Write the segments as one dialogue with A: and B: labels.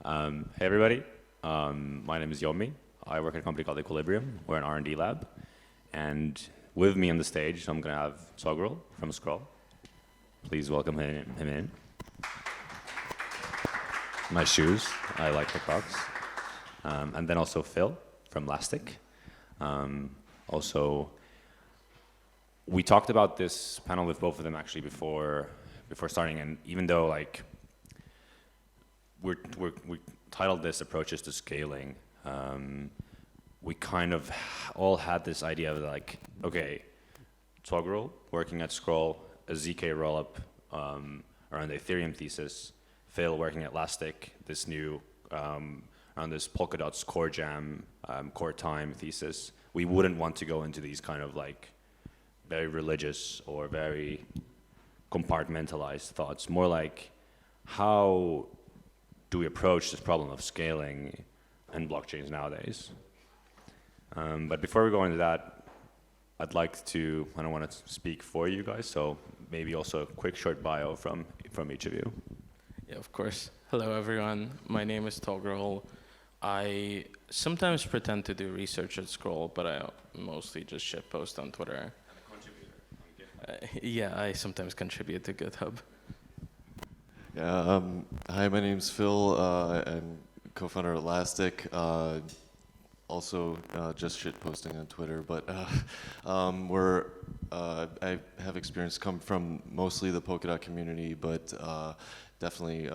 A: Hey everybody, my name is Yomi. I work at a company called Equilibrium. We're an R&D lab. And with me on the stage, I'm going to have Togrul from Scroll. Please welcome him in. My shoes, I like the Crocs. And then also Phil from Lastic. Also, we talked about this panel with both of them actually before starting, and even though like we titled this approaches to scaling, we kind of all had this idea of like, okay, Togrul working at Scroll, a ZK rollup around the Ethereum thesis, Phil working at Elastic, this new around this Polkadot's core jam, core time thesis. We wouldn't want to go into these kind of like very religious or very compartmentalized thoughts, more like how do we approach this problem of scaling in blockchains nowadays? But before we go into that, I'd like to, I don't want to speak for you guys, so maybe also a quick short bio from each of you.
B: Yeah, of course. Hello, everyone. My name is Togrul. I sometimes pretend to do research at Scroll, but I mostly just shitpost on Twitter. Yeah, I sometimes contribute to GitHub.
C: Yeah, hi, my name's Phil. I'm co-founder of Elastic. Also, just shit posting on Twitter, but I have experience come from mostly the Polkadot community, but definitely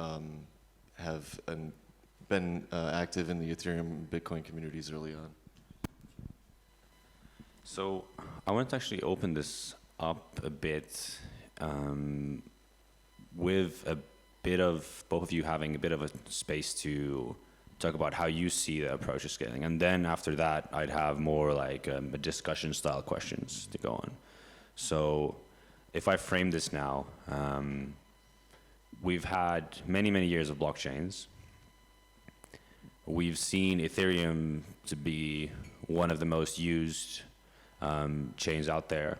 C: have been active in the Ethereum Bitcoin communities early on.
A: So I want to actually open this up a bit with a bit of both of you having a bit of a space to talk about how you see the approach to scaling. And then after that, I'd have more like a discussion style questions to go on. So if I frame this now, we've had many, many years of blockchains. We've seen Ethereum to be one of the most used chains out there.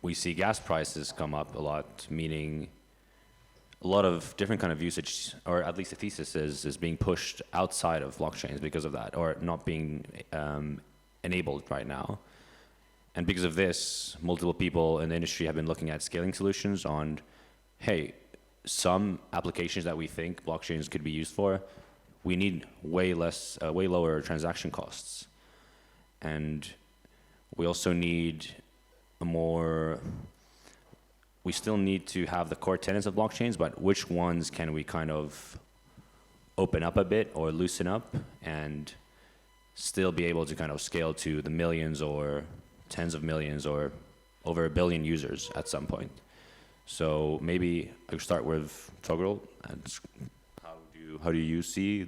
A: We see gas prices come up a lot, meaning a lot of different kind of usage, or at least the thesis is being pushed outside of blockchains because of that, or not being enabled right now. And because of this, multiple people in the industry have been looking at scaling solutions on, hey, some applications that we think blockchains could be used for, we need way lower transaction costs. And we also need we still need to have the core tenets of blockchains, but which ones can we kind of open up a bit or loosen up and still be able to kind of scale to the millions or tens of millions or over 1 billion users at some point. So maybe I could start with Togrul. And how do you see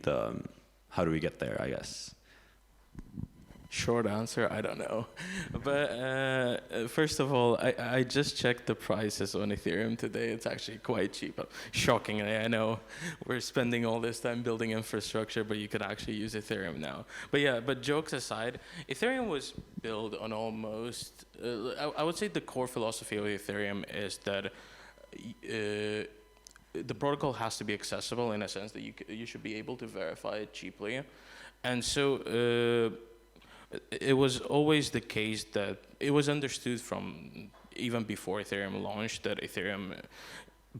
A: how do we get there, I guess?
B: Short answer, I don't know. But first of all, I just checked the prices on Ethereum today. It's actually quite cheap. Shockingly, I know we're spending all this time building infrastructure, but you could actually use Ethereum now. But yeah, but jokes aside, Ethereum was built on almost, I would say the core philosophy of Ethereum is that the protocol has to be accessible in a sense that you should be able to verify it cheaply. And so it was always the case that it was understood from even before Ethereum launched that Ethereum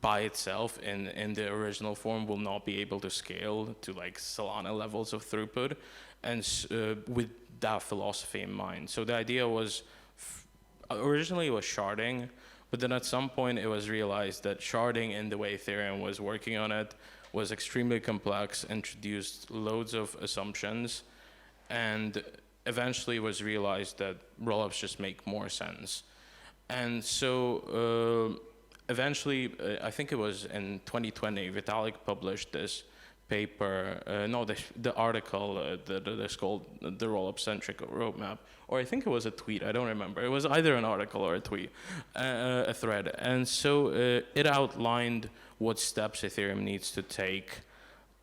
B: by itself in the original form will not be able to scale to like Solana levels of throughput, and with that philosophy in mind. So the idea was originally it was sharding, but then at some point it was realized that sharding in the way Ethereum was working on it was extremely complex, introduced loads of assumptions, and eventually it was realized that rollups just make more sense. And so eventually, I think it was in 2020, Vitalik published this paper, the article that's called The Rollup Centric Roadmap, or I think it was a tweet, I don't remember. It was either an article or a tweet, a thread. And so it outlined what steps Ethereum needs to take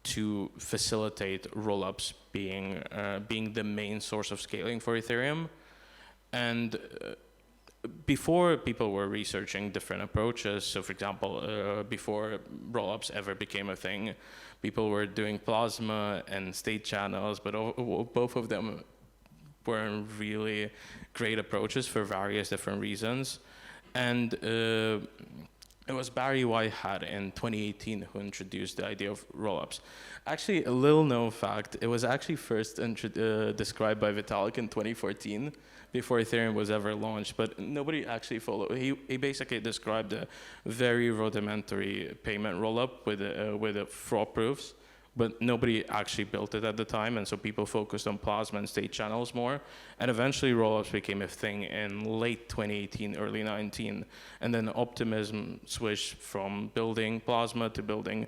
B: to facilitate rollups being the main source of scaling for Ethereum. And before people were researching different approaches. So, for example, before rollups ever became a thing, people were doing plasma and state channels, but both of them weren't really great approaches for various different reasons. And it was Barry Whitehead in 2018 who introduced the idea of rollups. Actually, a little known fact, it was actually first described by Vitalik in 2014, before Ethereum was ever launched, but nobody actually followed. He basically described a very rudimentary payment rollup with fraud proofs, but nobody actually built it at the time, and so people focused on Plasma and state channels more. And eventually rollups became a thing in late 2018, early 19, and then Optimism switched from building Plasma to building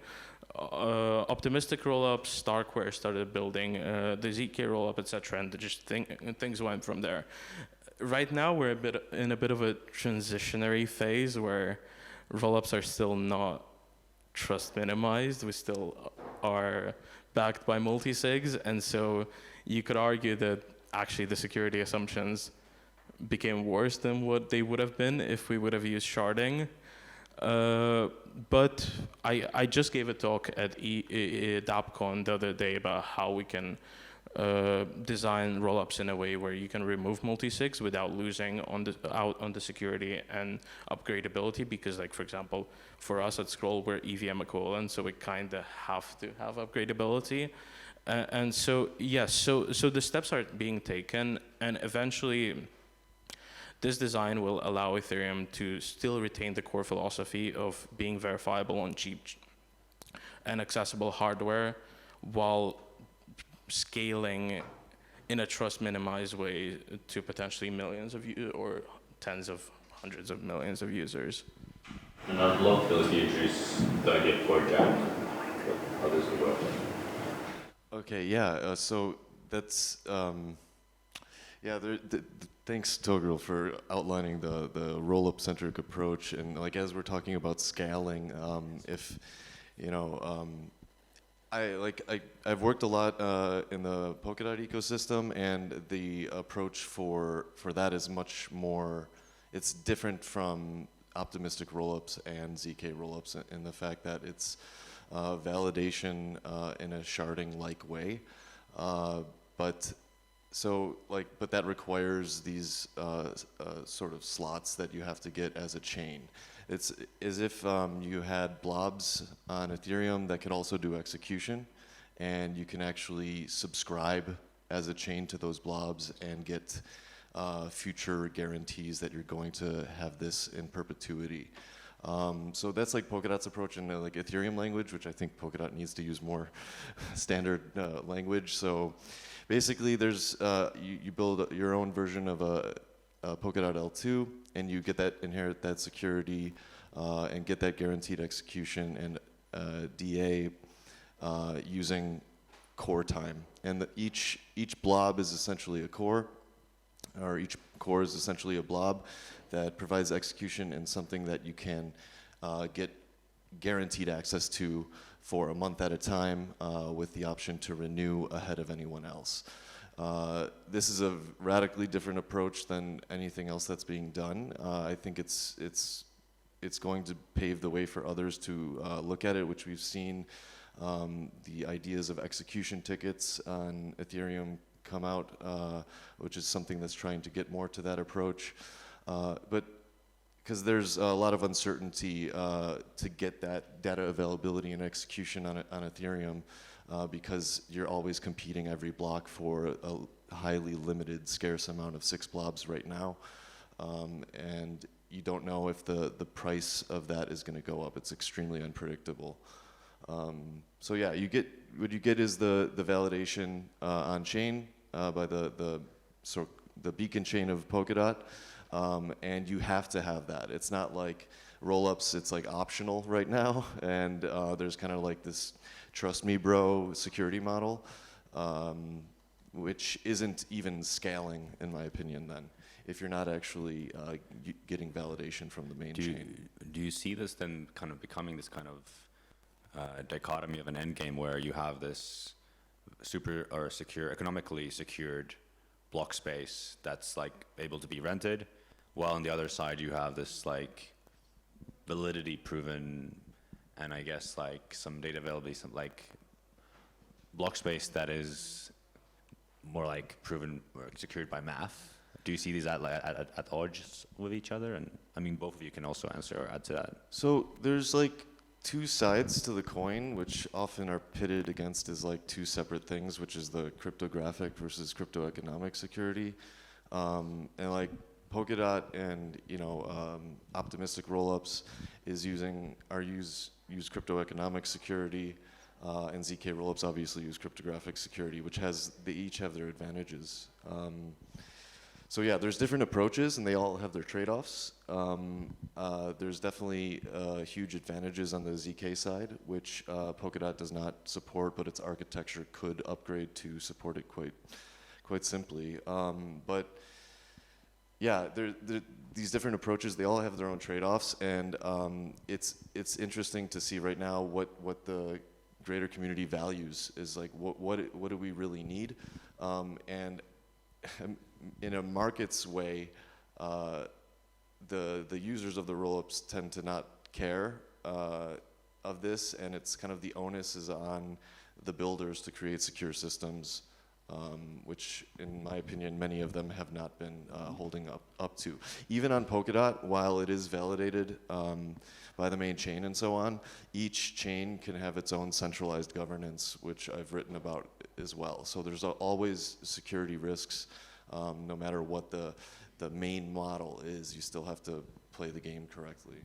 B: optimistic rollups. Starkware started building the ZK rollup, etc., and things went from there. Right now, we're in a bit of a transitionary phase where rollups are still not trust minimized. We still are backed by multisigs, and so you could argue that actually the security assumptions became worse than what they would have been if we would have used sharding. But I just gave a talk at DAppCon the other day about how we can design rollups in a way where you can remove multisigs without losing out on the security and upgradability, because, like, for example, for us at Scroll, we're EVM equivalent, so we kind of have to have upgradability. And so, yes, so the steps are being taken, and eventually this design will allow Ethereum to still retain the core philosophy of being verifiable on cheap and accessible hardware, while scaling in a trust minimized way to potentially millions of or tens of hundreds of millions of users.
A: And I'd love to introduce the idea for Jack, but others will go.
C: Okay, yeah. So that's thanks Togrul for outlining the roll-up centric approach, and like as we're talking about scaling, if you know. I've worked a lot in the Polkadot ecosystem, and the approach for that is much more. It's different from optimistic rollups and ZK rollups in the fact that it's validation in a sharding-like way, but that requires these sort of slots that you have to get as a chain. It's as if you had blobs on Ethereum that could also do execution, and you can actually subscribe as a chain to those blobs and get future guarantees that you're going to have this in perpetuity. So that's like Polkadot's approach in like Ethereum language, which I think Polkadot needs to use more standard language. So basically, there's you build your own version of a Polkadot L2, and you inherit that security and get that guaranteed execution and DA using core time. And each blob is essentially a core, or each core is essentially a blob that provides execution and something that you can get guaranteed access to for a month at a time with the option to renew ahead of anyone else. This is a radically different approach than anything else that's being done. I think it's going to pave the way for others to look at it, which we've seen the ideas of execution tickets on Ethereum come out, which is something that's trying to get more to that approach. But because there's a lot of uncertainty to get that data availability and execution on Ethereum, because you're always competing every block for a highly limited, scarce amount of 6 blobs right now, and you don't know if the price of that is going to go up. It's extremely unpredictable. So yeah, what you get is the validation on chain by the beacon chain of Polkadot. And you have to have that. It's not like rollups, it's like optional right now, and there's kind of like this trust me bro security model, which isn't even scaling in my opinion then, if you're not actually getting validation from the main chain.
A: Do you see this then kind of becoming this kind of dichotomy of an endgame where you have this super or secure, economically secured block space that's like able to be rented, while on the other side you have this like validity proven, and I guess like some data availability, some like block space that is more like proven or secured by math. Do you see these at odds with each other? And I mean, both of you can also answer or add to that.
C: So there's like two sides to the coin, which often are pitted against as like two separate things, which is the cryptographic versus cryptoeconomic security. And like Polkadot and optimistic rollups use cryptoeconomic security, and ZK rollups obviously use cryptographic security, they each have their advantages. So yeah, there's different approaches, and they all have their trade-offs. There's definitely huge advantages on the ZK side, which Polkadot does not support, but its architecture could upgrade to support it quite simply. But yeah, these different approaches, they all have their own trade-offs, and it's interesting to see right now what the greater community values is like. What do we really need? And in a markets way, the users of the rollups tend to not care of this, and it's kind of the onus is on the builders to create secure systems, which, in my opinion, many of them have not been holding up to. Even on Polkadot, while it is validated by the main chain and so on, each chain can have its own centralized governance, which I've written about as well. So there's always security risks. No matter what the main model is, you still have to play the game correctly.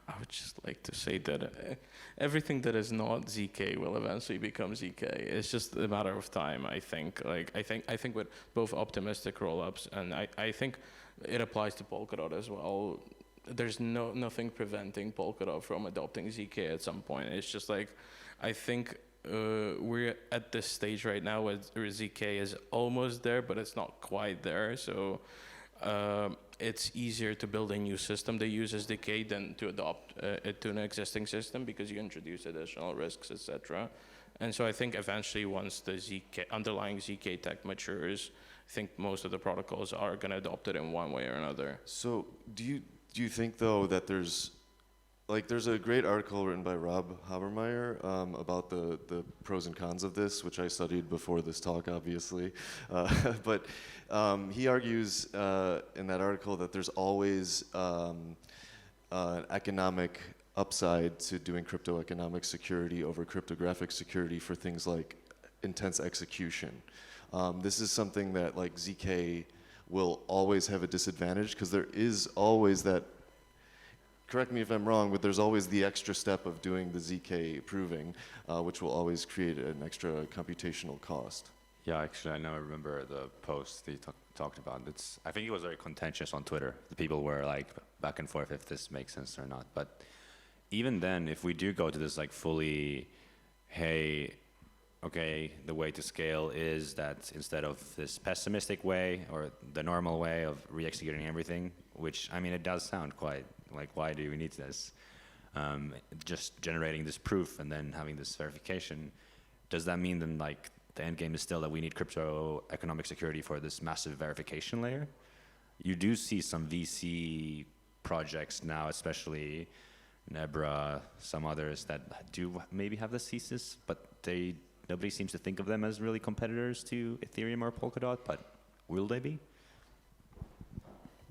B: I would just like to say that everything that is not ZK will eventually become ZK. It's just a matter of time, I think. I think with both optimistic rollups, and I think it applies to Polkadot as well. There's nothing preventing Polkadot from adopting ZK at some point. It's just like, I think we're at this stage right now where ZK is almost there, but it's not quite there. So it's easier to build a new system that uses ZK than to adopt it to an existing system, because you introduce additional risks, etc. And so I think eventually, once the underlying ZK tech matures, I think most of the protocols are going to adopt it in one way or another.
C: So do you think though that there's a great article written by Rob Habermeyer about the pros and cons of this, which I studied before this talk, obviously. But he argues in that article that there's always an economic upside to doing cryptoeconomic security over cryptographic security for things like intense execution. This is something that like ZK will always have a disadvantage, because there is always that, correct me if I'm wrong, but there's always the extra step of doing the ZK proving, which will always create an extra computational cost.
A: Yeah, actually, I remember the post that you talked about. I think it was very contentious on Twitter. The people were like back and forth if this makes sense or not. But even then, if we do go to this like fully, hey, okay, the way to scale is that instead of this pessimistic way or the normal way of re-executing everything, which, I mean, it does sound quite like, why do we need this? Just generating this proof and then having this verification, does that mean then like the end game is still that we need crypto economic security for this massive verification layer? You do see some VC projects now, especially Nebra, some others that do maybe have this thesis, but nobody seems to think of them as really competitors to Ethereum or Polkadot, but will they be?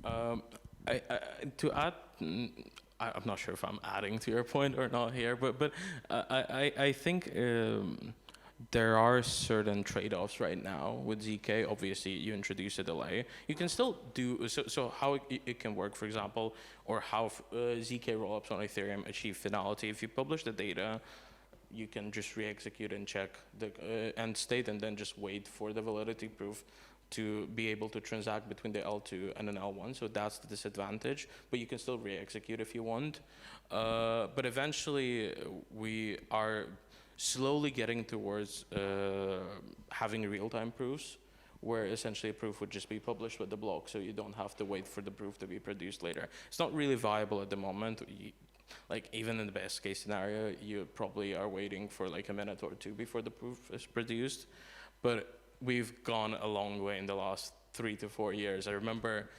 B: To add, I'm not sure if I'm adding to your point or not here, but I think there are certain trade-offs right now with ZK. Obviously, you introduce a delay. You can still do, so how it can work, for example, or how ZK rollups on Ethereum achieve finality. If you publish the data, you can just re-execute and check the end state, and then just wait for the validity proof to be able to transact between the L2 and an L1. So that's the disadvantage, but you can still re-execute if you want. But eventually, we are slowly getting towards having real-time proofs, where essentially a proof would just be published with the block, so you don't have to wait for the proof to be produced later. It's not really viable at the moment. Like, even in the best case scenario, you probably are waiting for like a minute or two before the proof is produced. But we've gone a long way in the last 3 to 4 years. I remember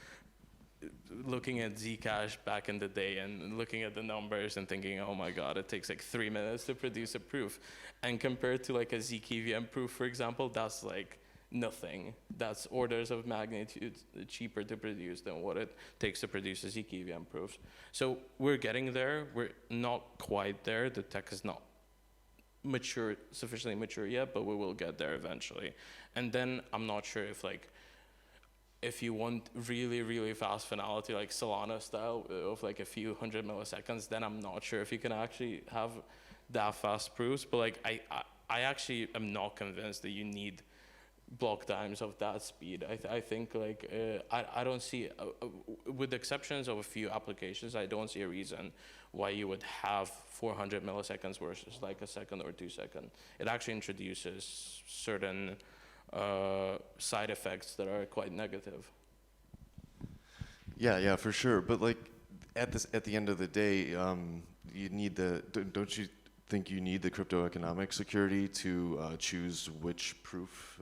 B: looking at Zcash back in the day and looking at the numbers and thinking, oh my God, it takes like 3 minutes to produce a proof. And compared to like a zkVM proof, for example, that's like nothing. That's orders of magnitude cheaper to produce than what it takes to produce a zkVM proof. So we're getting there. We're not quite there. The tech is not sufficiently mature yet, but we will get there eventually. And then I'm not sure if you want really, really fast finality, like Solana style of like a few hundred milliseconds, then I'm not sure if you can actually have that fast proofs. But like I actually am not convinced that you need block times of that speed. I think like I don't see, with the exceptions of a few applications, I don't see a reason why you would have 400 milliseconds versus like a second or 2 seconds. It actually introduces certain side effects that are quite negative.
C: Yeah, for sure. But like at the end of the day, you need don't you think you need the crypto economic security to choose which proof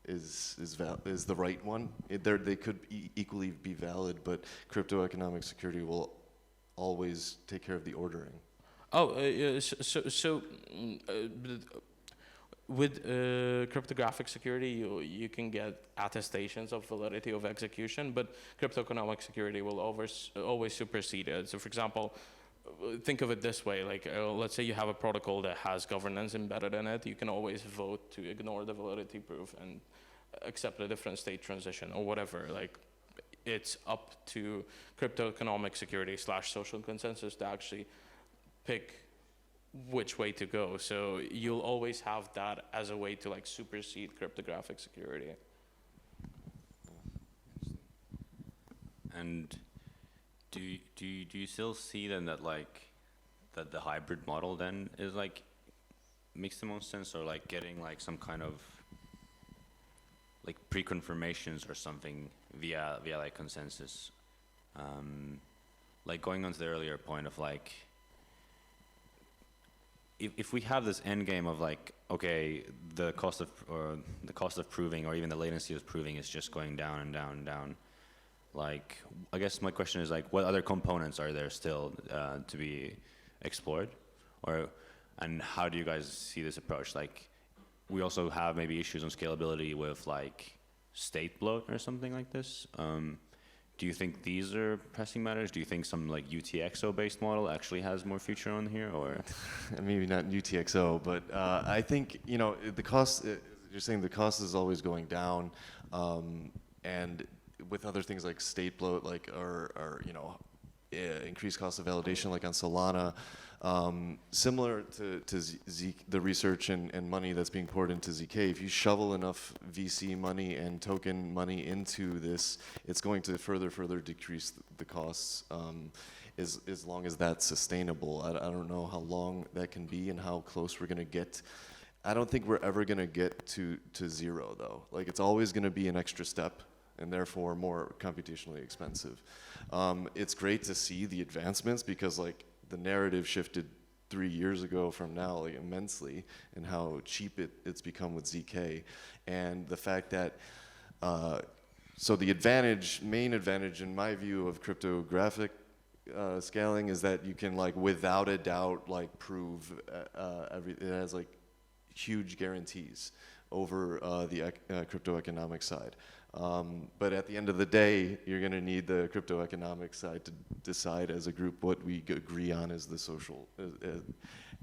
C: is the right one? They could equally be valid, but crypto economic security will always take care of the ordering.
B: With cryptographic security, you can get attestations of validity of execution, but cryptoeconomic security will always supersede it. So, for example, think of it this way: like, let's say you have a protocol that has governance embedded in it. You can always vote to ignore the validity proof and accept a different state transition or whatever. Like, it's up to cryptoeconomic security / social consensus to actually pick which way to go. So you'll always have that as a way to like supersede cryptographic security.
A: And do you still see then that like that the hybrid model then is like makes the most sense, or like getting like some kind of like pre-confirmations or something via like consensus, like going on to the earlier point of like, if we have this end game of like, okay, the cost of proving, or even the latency of proving, is just going down and down and down, like, I guess my question is like, what other components are there still to be explored, and how do you guys see this approach? Like, we also have maybe issues on scalability with like state bloat or something like this. Do you think these are pressing matters? Do you think some like UTXO based model actually has more future on here, or?
C: Maybe not UTXO, but I think, the cost, you're saying the cost is always going down, and with other things like state bloat, like, or increased cost of validation, like on Solana, similar to the research and money that's being poured into ZK, if you shovel enough VC money and token money into this, it's going to further decrease the costs, as long as that's sustainable. I don't know how long that can be and how close we're going to get. I don't think we're ever going to get to zero, though. Like, it's always going to be an extra step, and therefore more computationally expensive. It's great to see the advancements, because like the narrative shifted 3 years ago from now, like, immensely, and how cheap it's become with ZK, and the fact that so the main advantage in my view of cryptographic scaling is that you can, like, without a doubt, like, prove it has like huge guarantees over the crypto economic side. But at the end of the day, you're going to need the crypto economic side to decide as a group what we agree on as the social,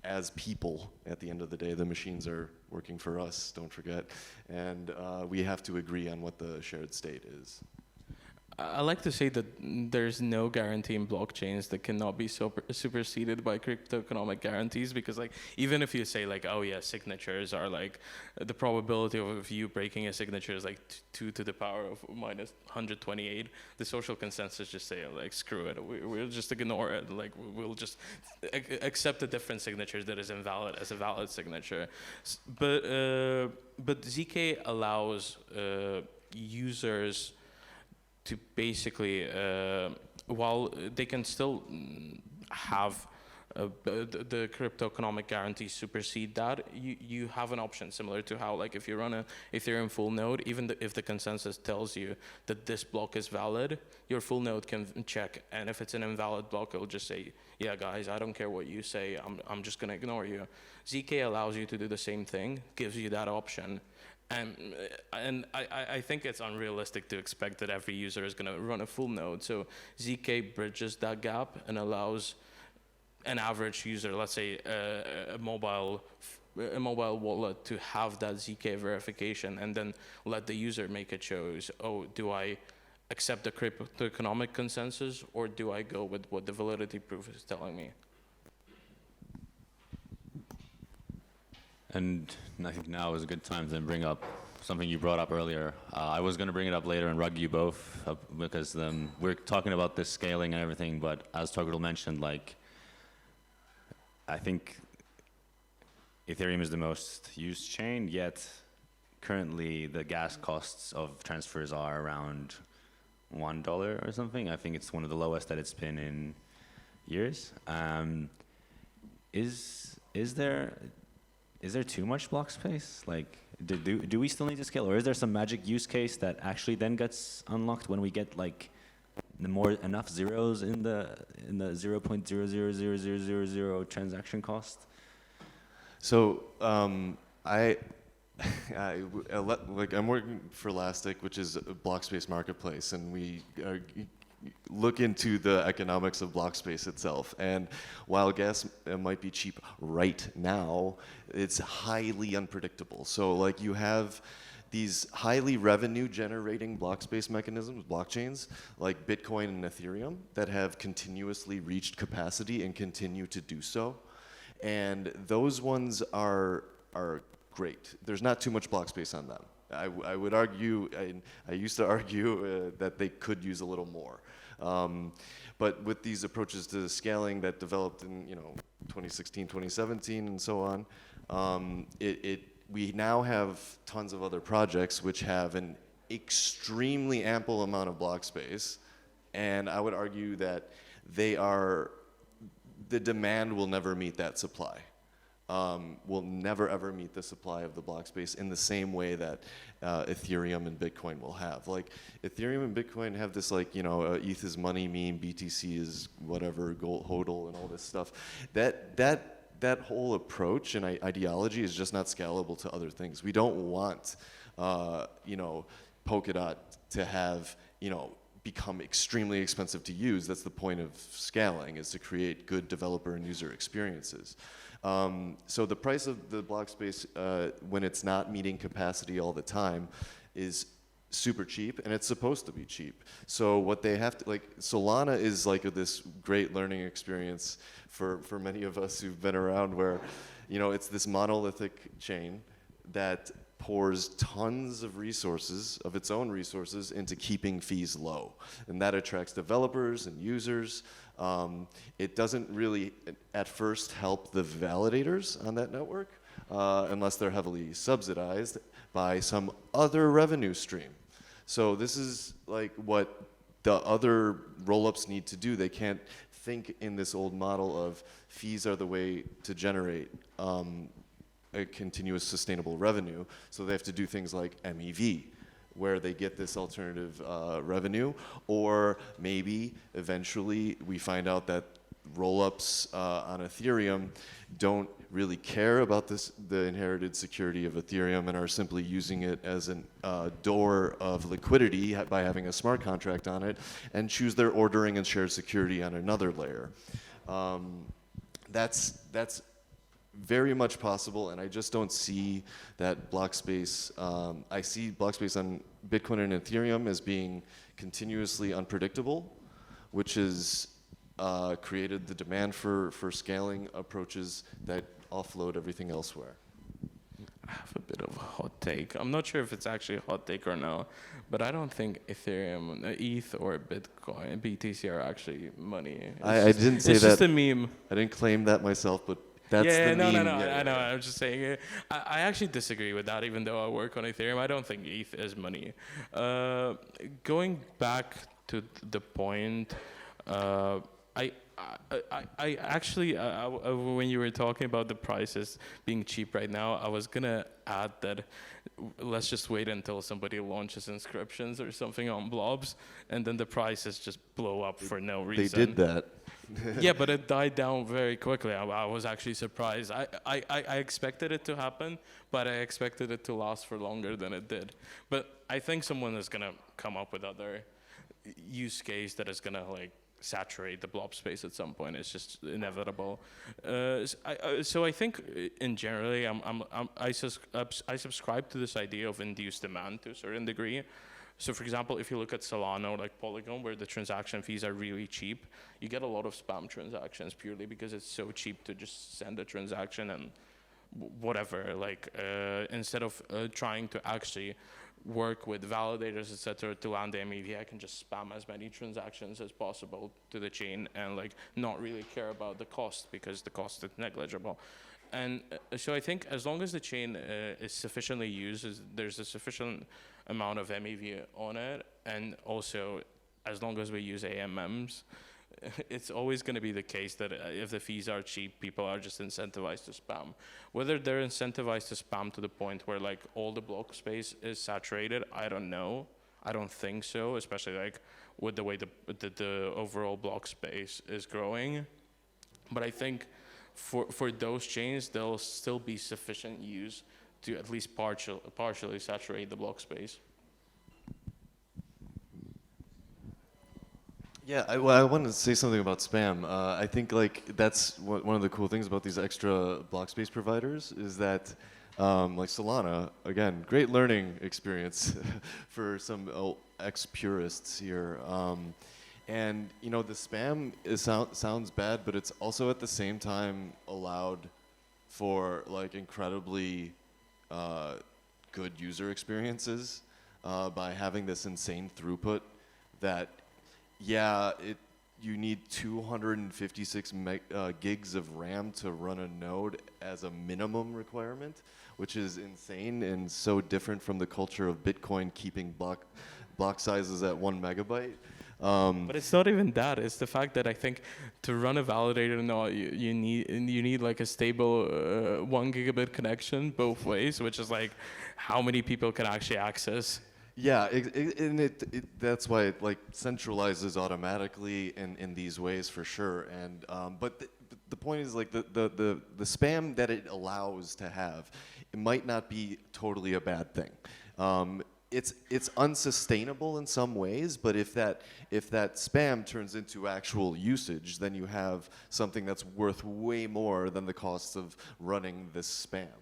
C: as people. At the end of the day, the machines are working for us, don't forget. And we have to agree on what the shared state is.
B: I like to say that there's no guarantee in blockchains that cannot be superseded by cryptoeconomic guarantees, because like, even if you say like, oh yeah, signatures are like, the probability of you breaking a signature is like 2 to the power of minus 128, the social consensus just say like, screw it, we'll just ignore it, like we'll just accept a different signature that is invalid as a valid signature. But ZK allows users to basically, while they can still have the crypto economic guarantees supersede that, you have an option similar to how, like, if you run a Ethereum full node, even if the consensus tells you that this block is valid, your full node can check, and if it's an invalid block, it'll just say, yeah, guys, I don't care what you say, I'm just gonna ignore you. ZK allows you to do the same thing, gives you that option. And I think it's unrealistic to expect that every user is going to run a full node. So ZK bridges that gap and allows an average user, let's say a mobile wallet, to have that ZK verification, and then let the user make a choice. Oh, do I accept the crypto economic consensus, or do I go with what the validity proof is telling me?
A: And I think now is a good time to then bring up something you brought up earlier. I was going to bring it up later and rug you both because we're talking about this scaling and everything, but as Toggle mentioned, like, I think Ethereum is the most used chain, yet currently the gas costs of transfers are around $1 or something. I think it's one of the lowest that it's been in years. Is there too much block space? Like, do we still need to scale, or is there some magic use case that actually then gets unlocked when we get like enough zeros in the 0.000000 transaction cost?
C: So I'm working for Elastic, which is a block space marketplace, and we look into the economics of block space itself. And while gas might be cheap right now, it's highly unpredictable. So like you have these highly revenue generating block space mechanisms, blockchains, like Bitcoin and Ethereum, that have continuously reached capacity and continue to do so. And those ones are great. There's not too much block space on them. I would argue, I used to argue that they could use a little more. But with these approaches to scaling that developed in 2016, 2017, and so on, we now have tons of other projects which have an extremely ample amount of block space, and I would argue that the demand will never meet that supply. Will never ever meet the supply of the block space in the same way that Ethereum and Bitcoin will have. Like Ethereum and Bitcoin have this ETH is money meme, BTC is whatever, gold hodl, and all this stuff. That whole approach and ideology is just not scalable to other things. We don't want Polkadot to have become extremely expensive to use. That's the point of scaling, is to create good developer and user experiences. So the price of the block space when it's not meeting capacity all the time is super cheap, and it's supposed to be cheap. So what they have to, Solana is this great learning experience for many of us who've been around, where it's this monolithic chain that pours tons of resources, of its own resources, into keeping fees low. And that attracts developers and users. It doesn't really, at first, help the validators on that network, unless they're heavily subsidized by some other revenue stream. So this is what the other rollups need to do. They can't think in this old model of fees are the way to generate a continuous sustainable revenue. So they have to do things like MEV, where they get this alternative revenue, or maybe eventually we find out that rollups on Ethereum don't really care about the inherited security of Ethereum and are simply using it as a door of liquidity by having a smart contract on it, and choose their ordering and shared security on another layer. That's very much possible, and I just don't see that block space. I see block space on Bitcoin and Ethereum as being continuously unpredictable, which has created the demand for scaling approaches that offload everything elsewhere.
B: I have a bit of a hot take. I'm not sure if it's actually a hot take or no, but I don't think Ethereum, ETH, or Bitcoin, BTC are actually money.
C: I didn't say that.
B: It's just a meme.
C: I didn't claim that myself, but that's the
B: no,
C: meme.
B: no.
C: Yeah,
B: I know. I'm just saying. I actually disagree with that. Even though I work on Ethereum, I don't think ETH is money. Going back to the point, I actually, when you were talking about the prices being cheap right now, I was gonna add that let's just wait until somebody launches inscriptions or something on blobs, and then the prices just blow up for no
C: They
B: reason.
C: did that.
B: Yeah, but it died down very quickly. I was actually surprised. I expected it to happen, but I expected it to last for longer than it did. But I think someone is gonna come up with other use case that is gonna like saturate the blob space at some point. It's just inevitable. So I think in generally, I subscribe to this idea of induced demand to a certain degree. So for example, if you look at Solana or like Polygon, where the transaction fees are really cheap, you get a lot of spam transactions purely because it's so cheap to just send a transaction and whatever. Like instead of trying to actually work with validators, etc., to land the MEV, I can just spam as many transactions as possible to the chain and like not really care about the cost because the cost is negligible. And so I think as long as the chain is sufficiently used, there's a sufficient amount of MEV on it, and also as long as we use AMMs, it's always going to be the case that if the fees are cheap, people are just incentivized to spam. Whether they're incentivized to spam to the point where like all the block space is saturated, I don't know. I don't think so, especially like with the way the overall block space is growing. But I think for those chains, there'll still be sufficient use to at least partially saturate the block space.
C: Yeah, I wanted to say something about spam. I think like that's one of the cool things about these extra block space providers is that, like Solana, again, great learning experience for some ex-purists here. And you know, the spam sounds bad, but it's also at the same time allowed for like incredibly good user experiences by having this insane throughput that. Yeah, you need 256 gigs of RAM to run a node as a minimum requirement, which is insane and so different from the culture of Bitcoin keeping block sizes at 1 megabyte.
B: But it's not even that. It's the fact that I think to run a validator node, you need like a stable 1 gigabit connection both ways, which is like how many people can actually access.
C: Yeah, and that's why it like centralizes automatically in these ways for sure. And but the point is like the spam that it allows to have, it might not be totally a bad thing. It's unsustainable in some ways, but if that spam turns into actual usage, then you have something that's worth way more than the cost of running this spam,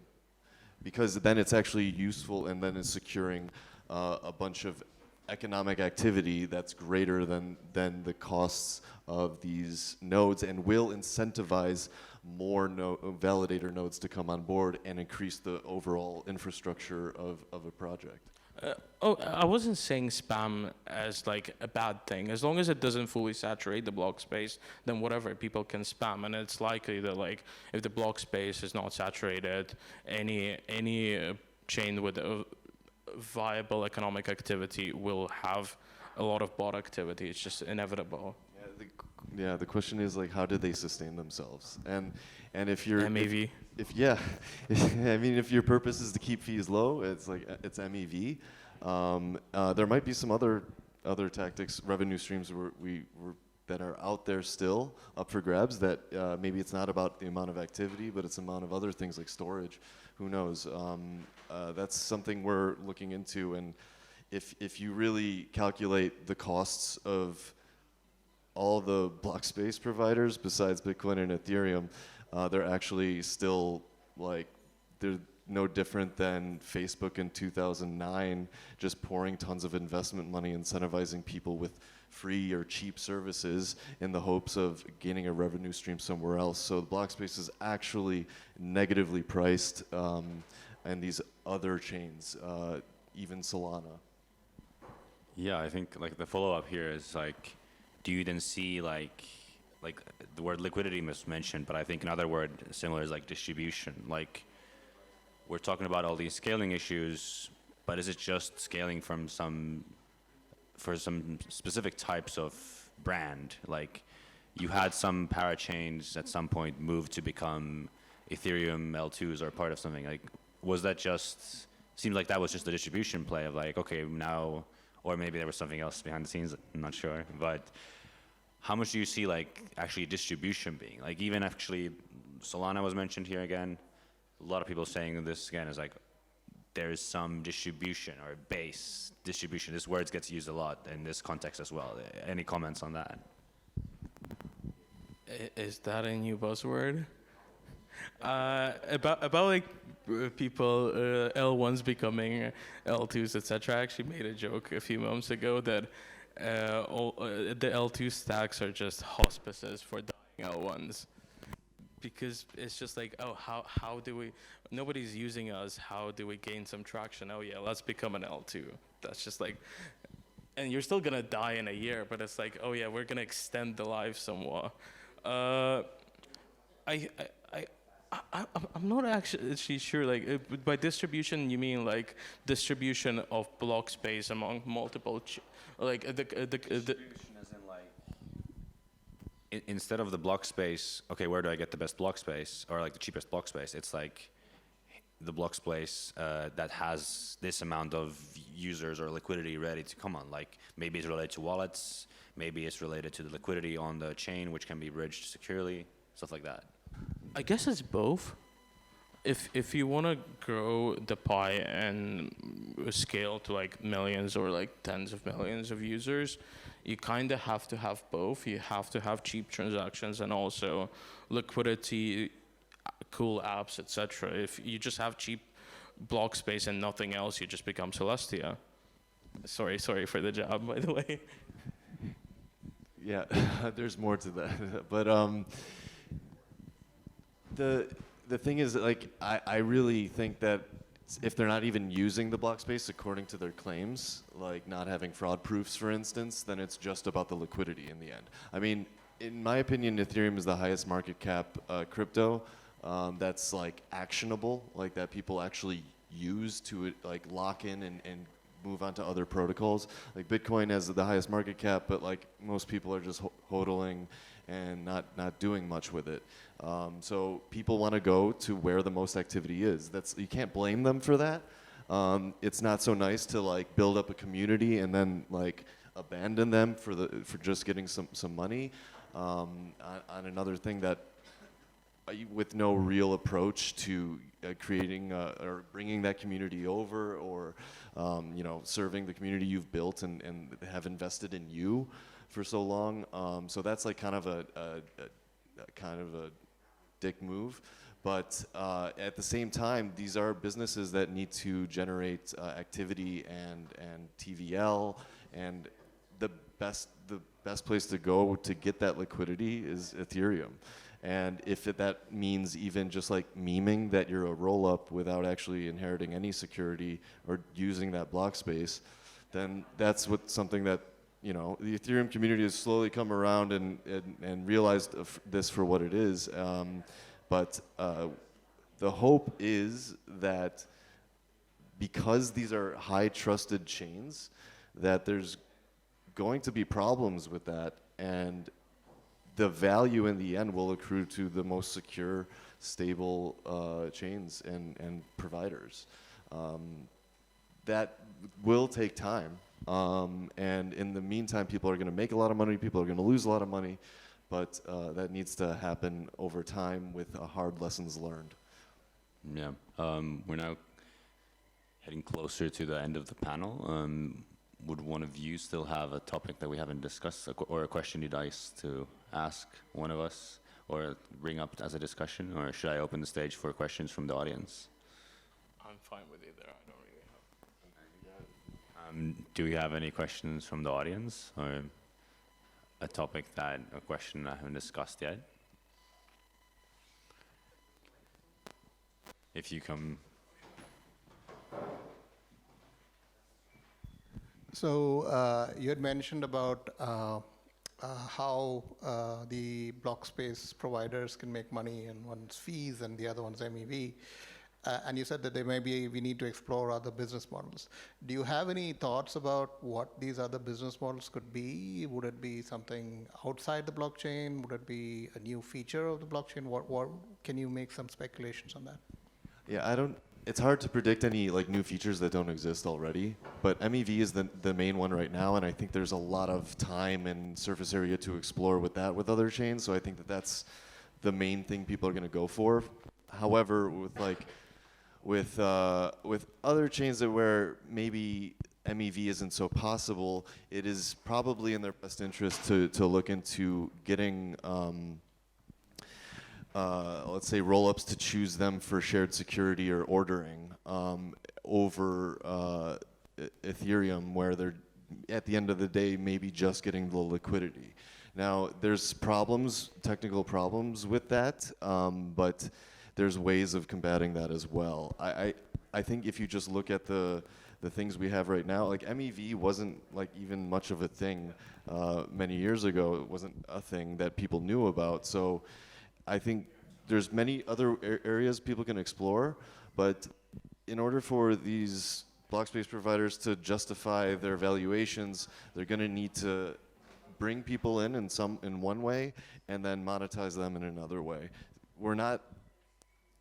C: because then it's actually useful and then it's securing a bunch of economic activity that's greater than the costs of these nodes and will incentivize more validator nodes to come on board and increase the overall infrastructure of a project.
B: I wasn't saying spam as like a bad thing. As long as it doesn't fully saturate the block space, then whatever, people can spam. And it's likely that like if the block space is not saturated, any chain with a viable economic activity will have a lot of bot activity. It's just inevitable.
C: Yeah, the question is like, how do they sustain themselves? And if you're
B: MEV.
C: If I mean, if your purpose is to keep fees low, it's like it's MEV. There might be some other tactics, revenue streams that are out there still up for grabs. That maybe it's not about the amount of activity, but it's the amount of other things like storage. Who knows? That's something we're looking into, and if you really calculate the costs of all the block space providers besides Bitcoin and Ethereum, they're actually still like they're no different than Facebook in 2009, just pouring tons of investment money, incentivizing people with free or cheap services in the hopes of gaining a revenue stream somewhere else. So the block space is actually negatively priced, and these other chains, even Solana.
A: Yeah, I think like the follow-up here is like, do you then see like the word liquidity was mentioned, but I think another word similar is like distribution. Like we're talking about all these scaling issues, but is it just scaling for some specific types of brand? Like you had some parachains at some point move to become Ethereum L2s or part of something. Like, was that just, seems like that was just a distribution play of like, okay, now, or maybe there was something else behind the scenes, I'm not sure. But how much do you see like actually distribution being? Like even actually, Solana was mentioned here again. A lot of people saying this again is like, there is some distribution or base distribution. This word gets used a lot in this context as well. Any comments on that?
B: Is that a new buzzword? About like people L1s becoming L2s, etc. I actually made a joke a few months ago that the L2 stacks are just hospices for dying L1s. Because it's just like, oh, how do we, nobody's using us, how do we gain some traction? Oh yeah, let's become an L2. That's just like, and you're still gonna die in a year, but it's like, oh yeah, we're gonna extend the life somewhat. I'm not actually sure, like, by distribution, you mean like distribution of block space among multiple, like the
A: As in like, instead of the block space, okay, where do I get the best block space or like the cheapest block space? It's like the block space that has this amount of users or liquidity ready to come on. Like maybe it's related to wallets, maybe it's related to the liquidity on the chain, which can be bridged securely, stuff like that.
B: I guess it's both. If you want to grow the pie and scale to like millions or like tens of millions of users, you kind of have to have both. You have to have cheap transactions and also liquidity, cool apps, etc. If you just have cheap block space and nothing else, you just become Celestia. Sorry for the job, by the way.
C: Yeah, there's more to that, but the thing is, like, I really think that if they're not even using the block space according to their claims, like not having fraud proofs, for instance, then it's just about the liquidity in the end. I mean, in my opinion, Ethereum is the highest market cap crypto that's like actionable, like that people actually use to like lock in and move on to other protocols. Like Bitcoin has the highest market cap, but like most people are just hodling and not doing much with it. So people want to go to where the most activity is. You can't blame them for that. It's not so nice to like build up a community and then like abandon them for just getting some money on another thing that with no real approach to creating or bringing that community over or serving the community you've built and have invested in you for so long. So that's like kind of a dick move. But at the same time, these are businesses that need to generate activity and TVL, and the best place to go to get that liquidity is Ethereum. And if that means even just like memeing that you're a roll-up without actually inheriting any security or using that block space, then that's something that the Ethereum community has slowly come around and realized this for what it is. But the hope is that because these are high trusted chains, that there's going to be problems with that, and the value in the end will accrue to the most secure, stable chains and providers. That will take time. And in the meantime, people are going to make a lot of money, people are going to lose a lot of money, but that needs to happen over time with hard lessons learned.
A: Yeah, we're now heading closer to the end of the panel. Would one of you still have a topic that we haven't discussed or a question you'd like to ask one of us or bring up as a discussion, or should I open the stage for questions from the audience?
B: I'm fine with either. I don't really have.
A: Do we have any questions from the audience or a question I haven't discussed yet? If you come.
D: So you had mentioned about how the block space providers can make money, and one's fees and the other one's MEV. And you said that we need to explore other business models. Do you have any thoughts about what these other business models could be? Would it be something outside the blockchain? Would it be a new feature of the blockchain? What can you make some speculations on that?
C: Yeah, I don't. It's hard to predict any like new features that don't exist already. But MEV is the main one right now, and I think there's a lot of time and surface area to explore with that with other chains. So I think that that's the main thing people are going to go for. However, with other chains that where maybe MEV isn't so possible, it is probably in their best interest to look into getting. Let's say roll-ups to choose them for shared security or ordering over Ethereum, where they're at the end of the day maybe just getting the liquidity. Now there's technical problems with that, but there's ways of combating that as well. I think if you just look at the things we have right now, like MEV wasn't like even much of a thing many years ago. It wasn't a thing that people knew about. So I think there's many other areas people can explore, but in order for these block space providers to justify their valuations, they're going to need to bring people in one way and then monetize them in another way. We're not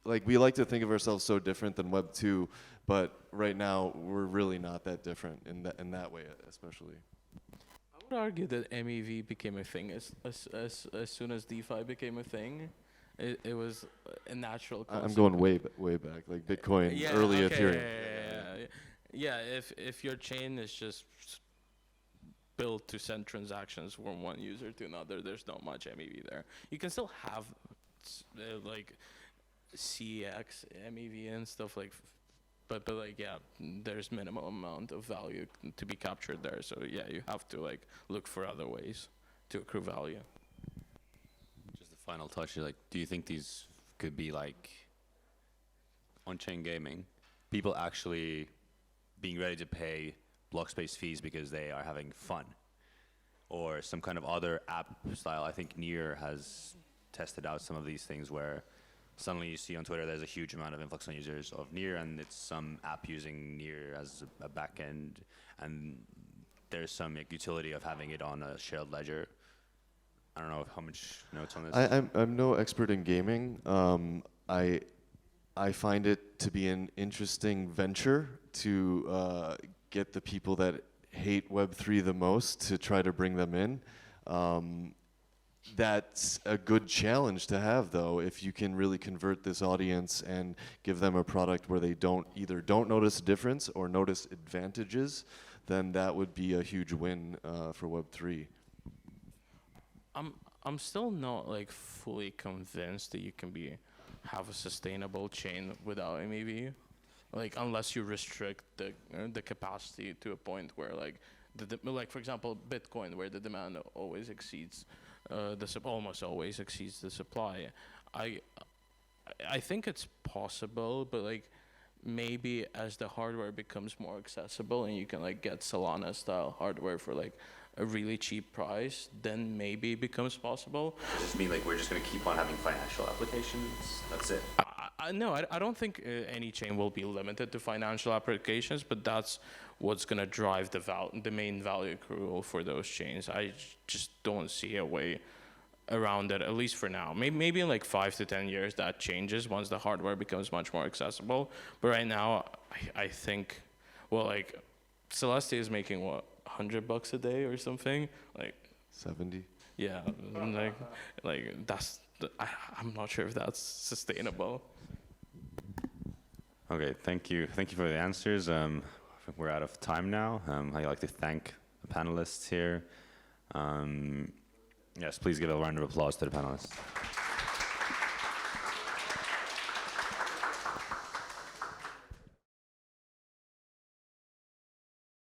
C: like we like to think of ourselves so different than Web 2, but right now we're really not that different in that way, especially.
B: I would argue that MEV became a thing as soon as DeFi became a thing. It was a natural
C: I'm going way back, like Bitcoin, early Ethereum.
B: Yeah, if your chain is just built to send transactions from one user to another, there's not much MEV there. You can still have like CX, MEV and stuff like, but like yeah, there's minimum amount of value to be captured there. So yeah, you have to like look for other ways to accrue value.
A: Just the final touch is like, do you think these could be like on-chain gaming? People actually being ready to pay block space fees because they are having fun, or some kind of other app style. I think Near has tested out some of these things where suddenly you see on Twitter there's a huge amount of influx on users of Near, and it's some app using Near as a backend, and there's some like, utility of having it on a shared ledger. I don't know how much notes on this.
C: I'm no expert in gaming. I find it to be an interesting venture to get the people that hate Web3 the most to try to bring them in. That's a good challenge to have, though, if you can really convert this audience and give them a product where they either don't notice a difference or notice advantages, then that would be a huge win for Web3.
B: I'm still not like fully convinced that you can have a sustainable chain without MEV, like unless you restrict the capacity to a point where like like for example Bitcoin, where the demand always exceeds almost always exceeds the supply. I think it's possible, but like maybe as the hardware becomes more accessible and you can like get Solana style hardware for like a really cheap price, then maybe it becomes possible.
A: Does this mean like we're just going to keep on having financial applications? That's it?
B: No, I don't think any chain will be limited to financial applications, but that's what's going to drive the main value accrual for those chains. I just don't see a way around it, at least for now. Maybe in like 5 to 10 years that changes once the hardware becomes much more accessible. But right now, I think, well, like Celestia is making what, $100 a day or something? Like
C: 70.
B: Yeah, like that's. I'm not sure if that's sustainable.
A: Okay, thank you for the answers. I think we're out of time now. I'd like to thank the panelists here. Yes, please give a round of applause to the panelists.